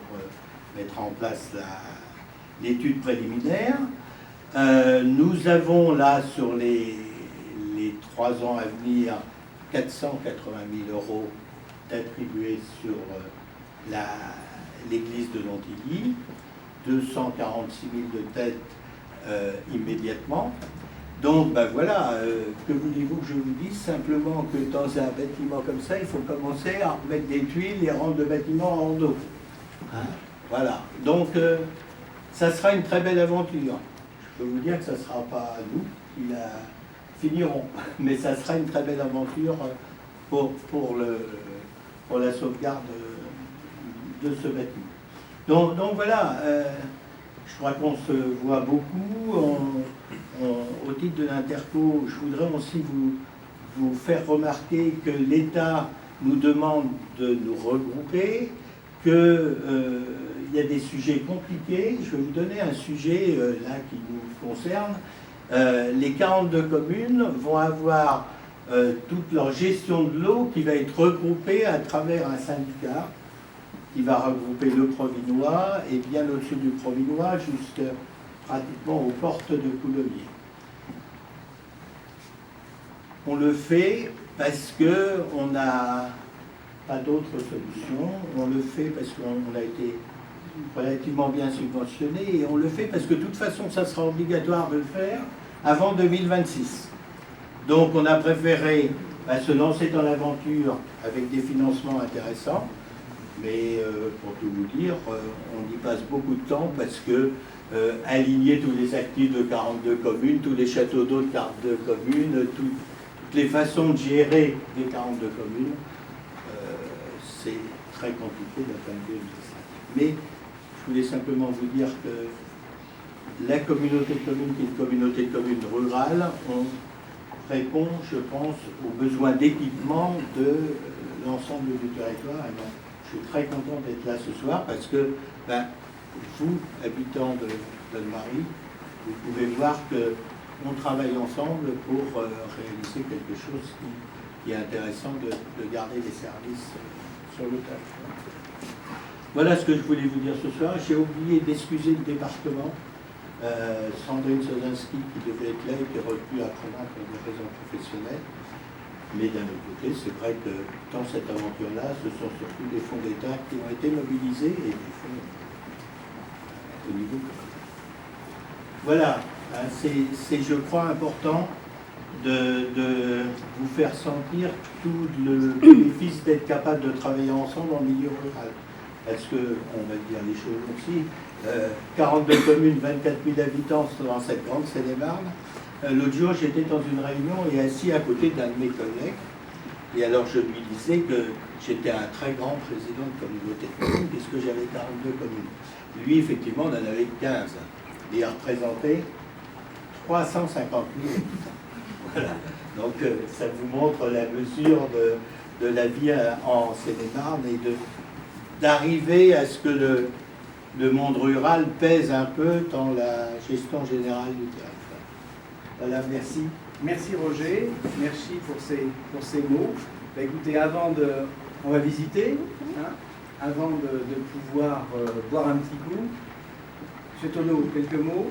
pour mettre en place l'étude préliminaire. Nous avons là, sur les 3 ans à venir, 480 000 € d'attribués sur l'église de Lantilly, 246 000 de tête immédiatement. Donc, ben voilà, que voulez-vous que je vous dise? Simplement que dans un bâtiment comme ça, il faut commencer à remettre des tuiles et rendre le bâtiment en dos. Hein? Voilà. Donc, ça sera une très belle aventure. Je peux vous dire que ça ne sera pas nous qui la finirons, mais ça sera une très belle aventure pour la sauvegarde de ce bâtiment. Donc voilà, je crois qu'on se voit beaucoup. Au titre de l'Interco, je voudrais aussi vous faire remarquer que l'État nous demande de nous regrouper, qu'il y a des sujets compliqués. Je vais vous donner un sujet là qui nous concerne. Les 42 communes vont avoir toute leur gestion de l'eau qui va être regroupée à travers un syndicat qui va regrouper le Provinois et bien au-dessus du Provinois jusqu'à pratiquement aux portes de Coulommiers. On le fait parce qu'on n'a pas d'autre solution. On le fait parce qu'on a été relativement bien subventionné et on le fait parce que de toute façon, ça sera obligatoire de le faire avant 2026. Donc on a préféré se lancer dans l'aventure avec des financements intéressants. Mais pour tout vous dire, on y passe beaucoup de temps parce que aligner tous les actifs de 42 communes, tous les châteaux d'eau de 42 communes, toutes les façons de gérer les 42 communes, c'est très compliqué d'un point de vue administratif. Mais je voulais simplement vous dire que la communauté de communes, qui est une communauté de communes rurale, on répond, je pense, aux besoins d'équipement de l'ensemble du territoire. Et donc, je suis très content d'être là ce soir parce que vous, habitants de Donne-Marie, vous pouvez voir qu'on travaille ensemble pour réaliser quelque chose qui est intéressant de garder les services sur le territoire. Voilà ce que je voulais vous dire ce soir. J'ai oublié d'excuser le département. Sandrine Sozinski, qui devait être là, était retenue après-midi pour des raisons professionnelles. Mais d'un autre côté, c'est vrai que dans cette aventure-là, ce sont surtout des fonds d'État qui ont été mobilisés et des fonds au niveau. Voilà, c'est, je crois, important de vous faire sentir tout le bénéfice d'être capable de travailler ensemble en milieu rural. Parce que, on va dire les choses aussi, 42 communes, 24 000 habitants dans cette grande Seine-et-Marne. L'autre jour, j'étais dans une réunion et assis à côté d'un de mes collègues. Et alors, je lui disais que j'étais un très grand président de communauté de communes, puisque j'avais 42 communes. Lui, effectivement, on en avait 15. Et il représentait 350 000 habitants. Voilà. Donc, ça vous montre la mesure de la vie en Seine-et-Marne et d'arriver à ce que le monde rural pèse un peu dans la gestion générale du territoire. Voilà, merci. Merci Roger, merci pour ces mots. Écoutez, on va visiter, hein, avant de pouvoir boire un petit coup. Monsieur Tonneau, quelques mots.